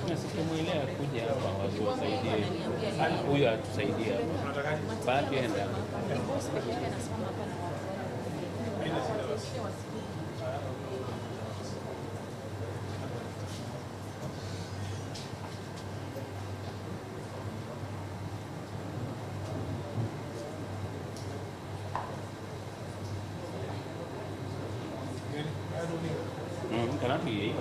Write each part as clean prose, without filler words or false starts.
Na sikimwelea kuja hapa watu wasaidie. Huyu atusaidie hapa. Baadhi enda. Karena dia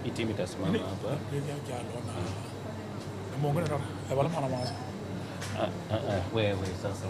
hii timu itasimama hapa. Wewe sasa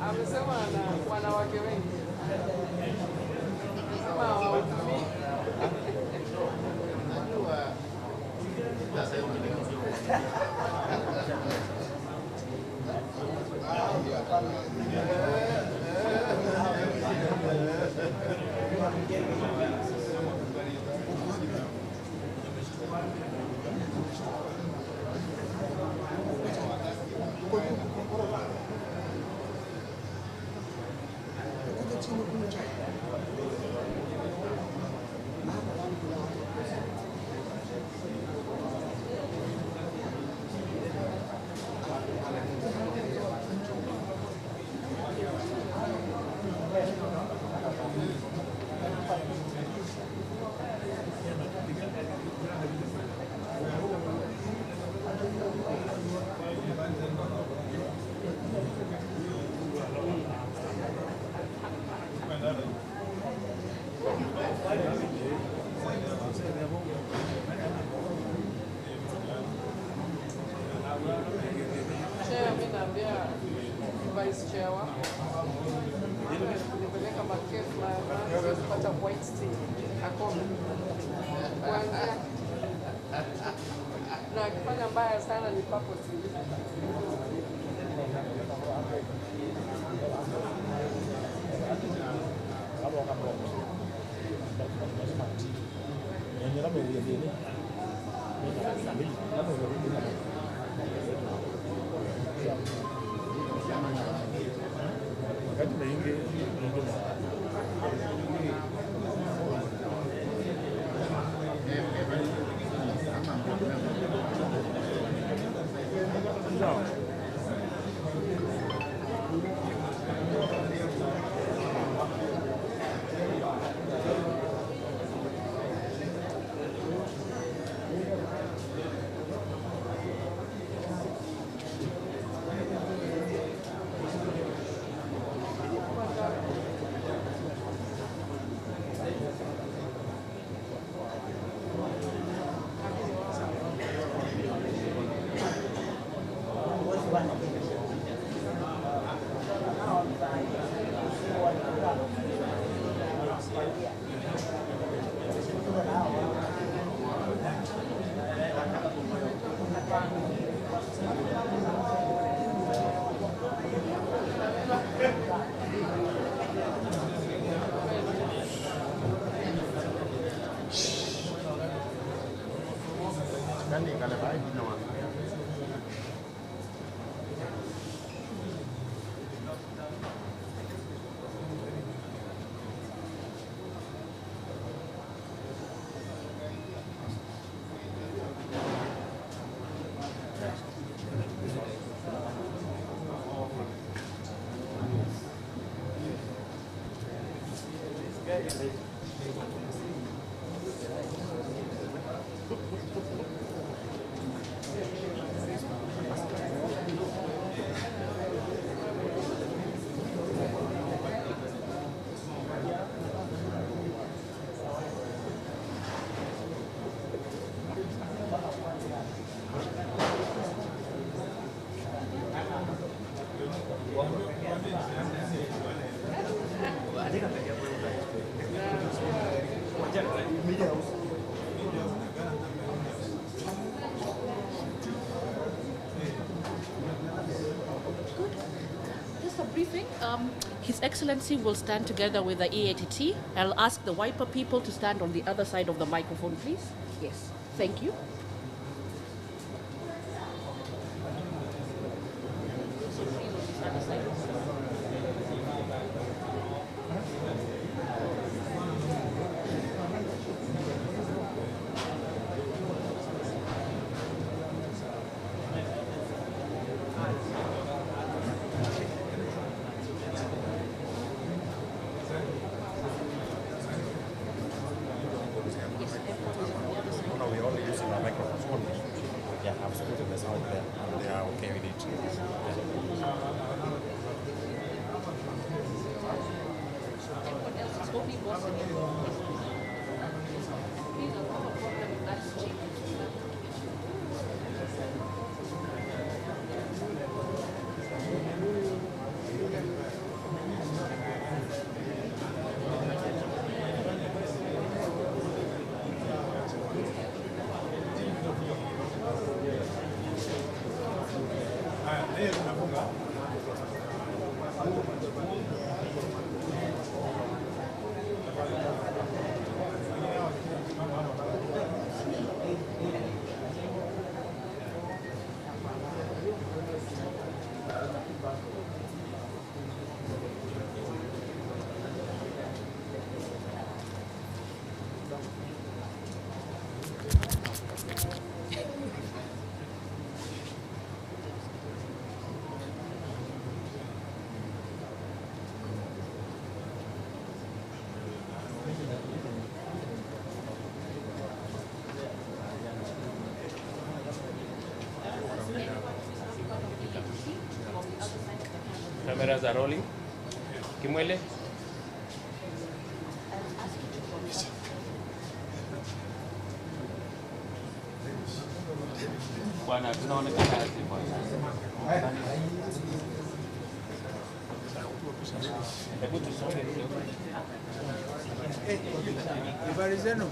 Amesema na wanawake wengi. Amesema hawatumii. Vice chair wako nipeleka makefu na kupata white tea akome kuanzia na akifanya mbaya sana ni papo tea. His Excellency will stand together with the EATT. I'll ask the wiper people to stand on the other side of the microphone, please. Yes, thank you. Yeah, I've spoken this out there, and they are okay with it. Yeah. Cameras are rolling. Kimwele? Bwana, tunaonekana wazi bwana. Hebu tusonge kidogo. Habari zenu?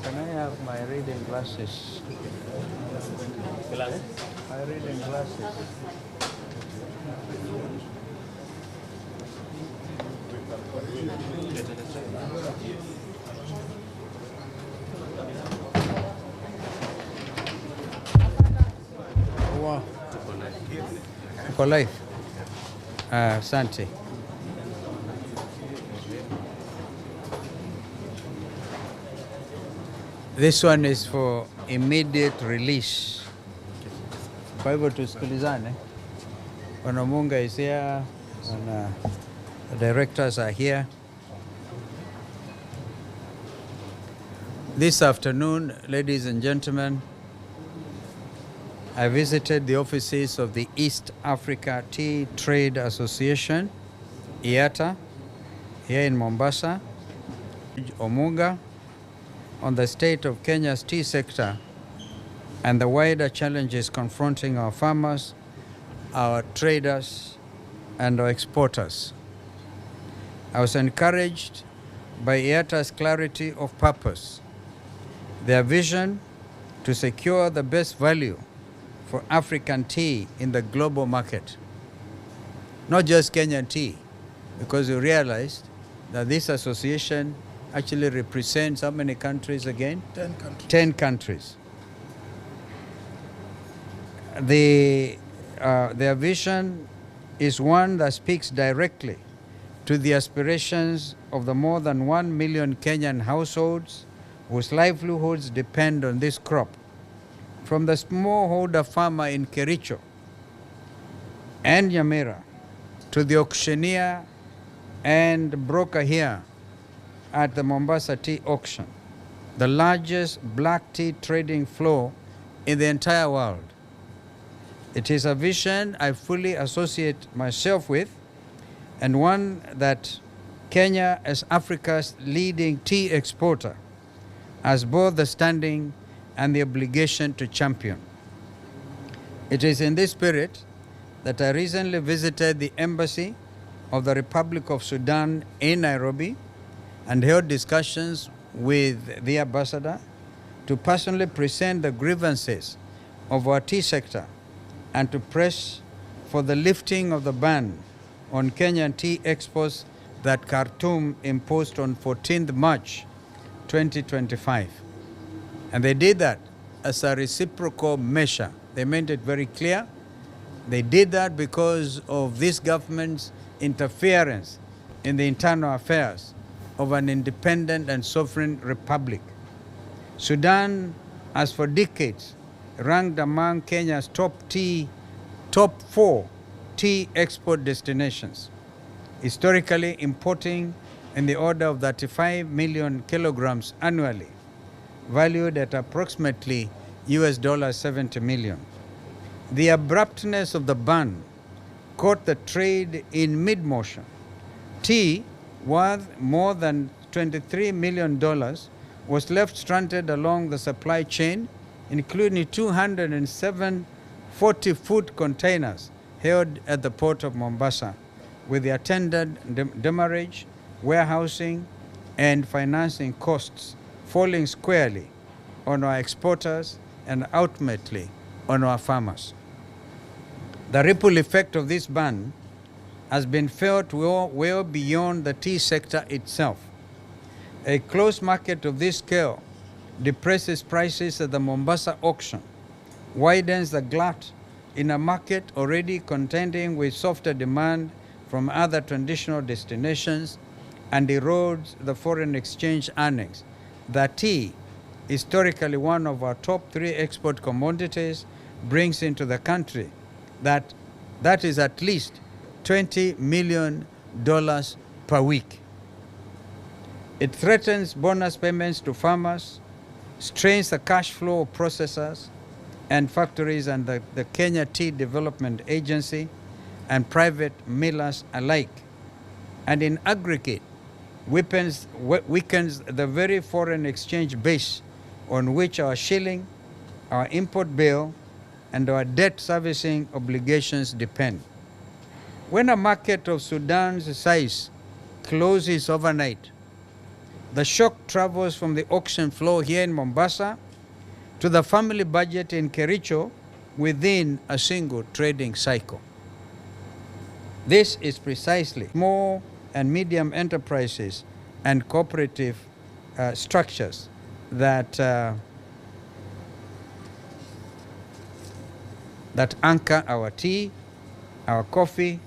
Can I have my reading glasses? Glasses? My reading glasses. Wow. Uko live? Asante. This one is for immediate release. Kwa hivyo tusikilizane. Wanamunga is here, the directors are here. This afternoon, ladies and gentlemen, I visited the offices of the East Africa Tea Trade Association, EATTA, here in Mombasa, Omunga, on the state of Kenya's tea sector and the wider challenges confronting our farmers, our traders, and our exporters. I was encouraged by EATTA's clarity of purpose, their vision to secure the best value for African tea in the global market. Not just Kenyan tea, because we realized that this association actually represents how many countries again? 10 countries. 10 countries. Their vision is one that speaks directly to the aspirations of the more than 1 million Kenyan households whose livelihoods depend on this crop. From the smallholder farmer in Kericho and Nyamira to the auctioneer and broker here at the Mombasa Tea Auction, the largest black tea trading floor in the entire world. It is a vision I fully associate myself with, and one that Kenya, as Africa's leading tea exporter, has both the standing and the obligation to champion. It is in this spirit that I recently visited the embassy of the Republic of Sudan in Nairobi and held discussions with the ambassador to personally present the grievances of our tea sector and to press for the lifting of the ban on Kenyan tea exports that Khartoum imposed on 14th March 2025. And they did that as a reciprocal measure. They made it very clear. They did that because of this government's interference in the internal affairs of an independent and sovereign republic. Sudan has for decades ranked among Kenya's top 4 tea export destinations, historically importing in the order of 35 million kilograms annually, valued at approximately $70 million. The abruptness of the ban caught the trade in mid-motion tea worth more than $23 million was left stranded along the supply chain, including 240 food containers held at the port of Mombasa, with the attendant demurrage, warehousing, and financing costs falling squarely on our exporters and ultimately on our farmers. The ripple effect of this ban has been felt well beyond the tea sector itself. A closed market of this scale depresses prices at the Mombasa auction, widens the glut in a market already contending with softer demand from other traditional destinations, and erodes the foreign exchange earnings. The tea, historically one of our top 3 export commodities, brings into the country that is at least $20 million per week. It threatens bonus payments to farmers, strains the cash flow of processors and factories and the Kenya Tea Development Agency and private millers alike, and in aggregate weakens the very foreign exchange base on which our shilling, our import bill, and our debt servicing obligations depend. When a market of Sudan's size closes overnight, the shock travels from the auction floor here in Mombasa to the family budget in Kericho within a single trading cycle. This is precisely small and medium enterprises and cooperative structures that anchor our tea, our coffee,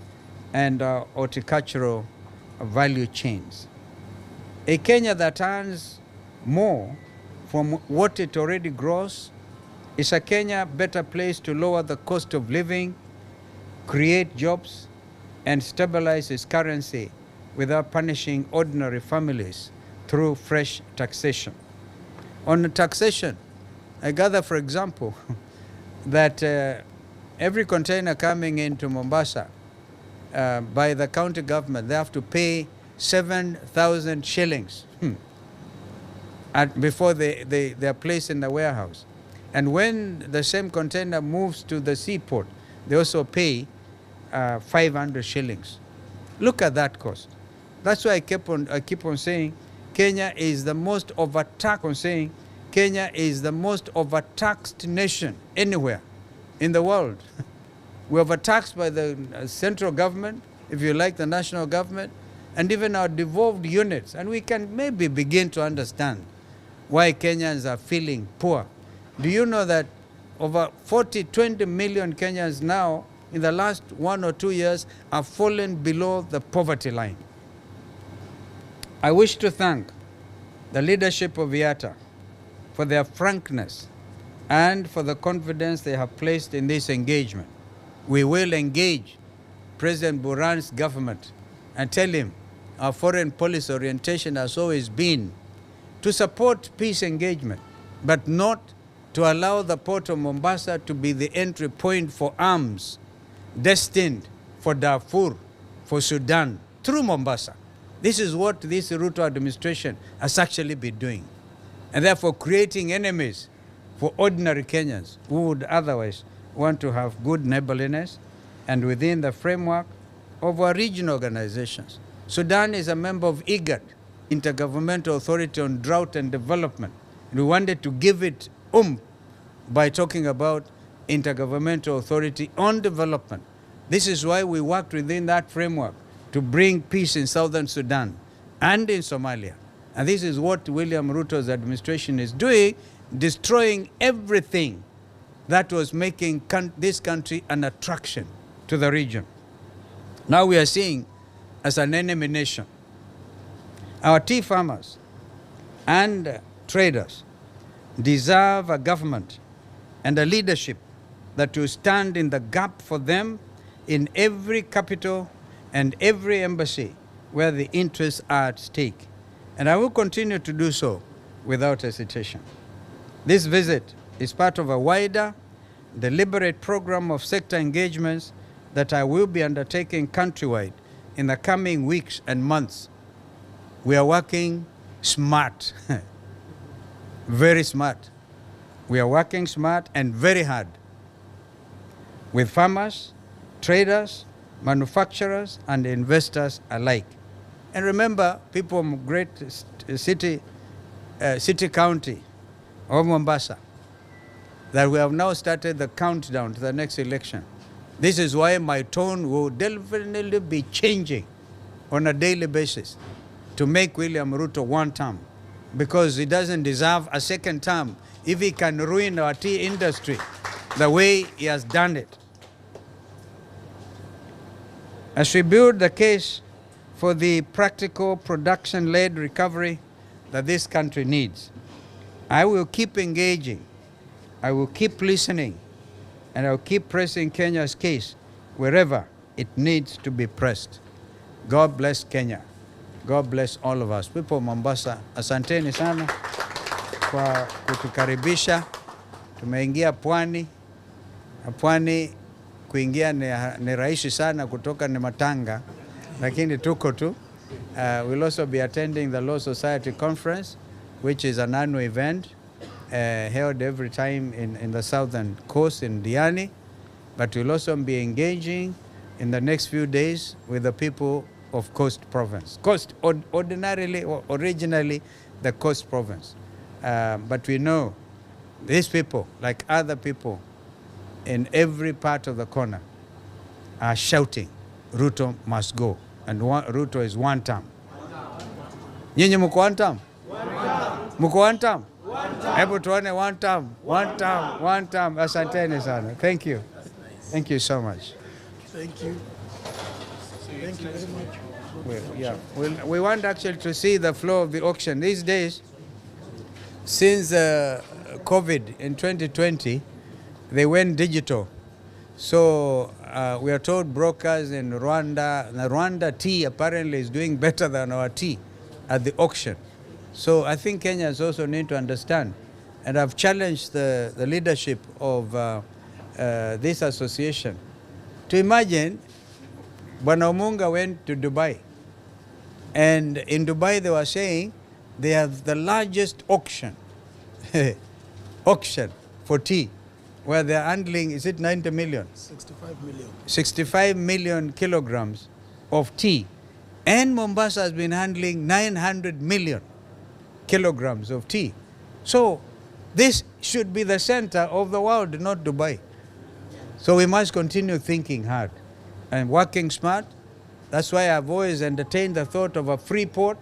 and our horticultural value chains. A Kenya that earns more from what it already grows is a Kenya better placed to lower the cost of living, create jobs, and stabilize its currency without punishing ordinary families through fresh taxation. On taxation, I gather, for example, that every container coming into Mombasa by the county government, they have to pay 7,000 shillings before they are placed in the warehouse. And when the same container moves to the seaport, they also pay 500 shillings. Look at that cost. That's why I keep on saying Kenya is the most overtaxed. Kenya is the most overtaxed nation anywhere in the world. We're overtaxed by the central government, if you like, the national government, and even our devolved units. And we can maybe begin to understand why Kenyans are feeling poor. Do you know that over 20 million Kenyans now, in the last 1 or 2 years, have fallen below the poverty line? I wish to thank the leadership of EATTA for their frankness and for the confidence they have placed in this engagement. We will engage President Buhari's government and tell him our foreign policy orientation has always been to support peace engagement, but not to allow the port of Mombasa to be the entry point for arms destined for Darfur, for Sudan, through Mombasa. This is what this Ruto administration has actually been doing, and therefore creating enemies for ordinary Kenyans who would otherwise want to have good neighborliness and within the framework of our regional organizations. Sudan is a member of IGAD, Intergovernmental Authority on Drought and Development. We wanted to give it by talking about Intergovernmental Authority on Development. This is why we worked within that framework to bring peace in southern Sudan and in Somalia. And this is what William Ruto's administration is doing, destroying everything that was making this country an attraction to the region. Now we are seeing as an enemy nation. Our tea farmers and traders deserve a government and a leadership that will stand in the gap for them in every capital and every embassy where the interests are at stake. And I will continue to do so without hesitation. This visit is part of a wider, deliberate program of sector engagements that I will be undertaking countrywide in the coming weeks and months, we are working smart, very smart. We are working smart and very hard with farmers, traders, manufacturers, and investors alike. And remember, people of great city county of Mombasa, that we have now started the countdown to the next election. This is why my tone will definitely be changing on a daily basis to make William Ruto one term, because he doesn't deserve a second term if he can ruin our tea industry the way he has done it. As we build the case for the practical production-led recovery that this country needs, I will keep engaging, I will keep listening, and I will keep pressing Kenya's case wherever it needs to be pressed. God bless Kenya. God bless all of us. People of Mombasa, asanteni sana kwa kutukaribisha. Tumeingia pwani. Pwani kuingia ni rahisi sana, kutoka ni matanga, lakini tuko tu. We'll also be attending the Law Society Conference, which is an annual event held every time in the southern coast in Diani. But we'll also be engaging in the next few days with the people of Coast Province. Originally the Coast Province. But we know these people, like other people in every part of the corner, are shouting, Ruto must go. And Ruto is one term. Nyinyi muko one term? Muko one term? Hebu tuone one term, one term, one term. Asanteni sana. Thank you. Thank you so much. Thank you. Thank you very much. We want actually to see the flow of the auction. These days, since COVID in 2020, they went digital. So we are told brokers in Rwanda, the Rwanda tea apparently is doing better than our tea at the auction. So I think Kenyans also need to understand, and I've challenged the leadership of this association to imagine Bwana Omunga went to Dubai, and in Dubai they were saying they have the largest auction for tea, where they're handling, is it 90 million? 65 million. 65 million kilograms of tea. And Mombasa has been handling 900 million kilograms of tea. So this should be the center of the world, not Dubai. So we must continue thinking hard and working smart. That's why I've always entertained the thought of a free port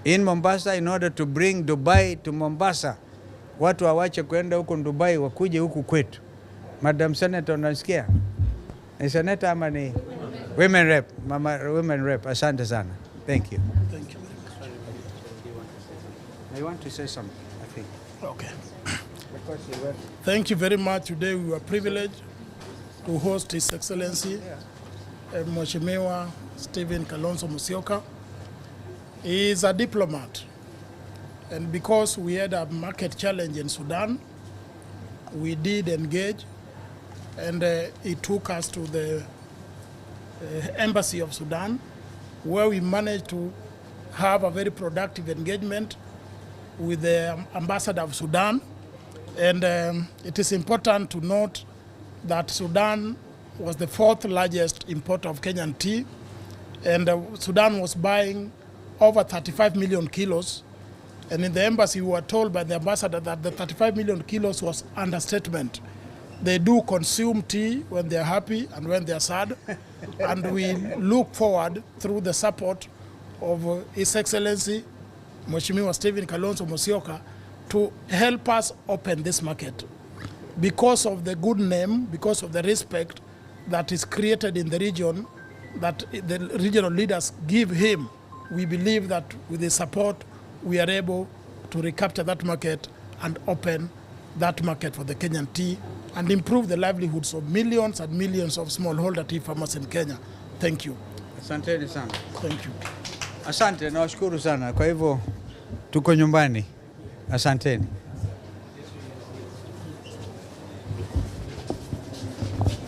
in Mombasa in order to bring Dubai to Mombasa. Watu wawache kwenda huko Dubai, wakuje huku kwetu. Madam Senator, unasikia? Ni Senator ama ni Women Rep? Mama Women Rep, asante sana. Thank you. Thank you very much. I want to say something, I think. Okay. Thank you very much. Today we were privileged to host His Excellency Mheshimiwa Stephen Kalonzo Musyoka. He is a diplomat. And because we had a market challenge in Sudan, we did engage, and he took us to the embassy of Sudan, where we managed to have a very productive engagement with the ambassador of Sudan. And it is important to note that Sudan was the fourth largest importer of Kenyan tea, and Sudan was buying over 35 million kilos. And in the embassy, we were told by the ambassador that the 35 million kilos was understatement. They do consume tea when they're happy and when they're sad. And we look forward, through the support of His Excellency Mheshimiwa Stephen Kalonzo Musyoka, to help us open this market. Because of the good name, because of the respect that is created in the region, that the regional leaders give him, we believe that with his support, we are able to recapture that market and open that market for the Kenyan tea and improve the livelihoods of millions and millions of smallholder tea farmers in Kenya. Thank you. Asanteni sana. Thank you. Asante, nawashukuru sana. Kwa hivyo tuko nyumbani. Asanteni.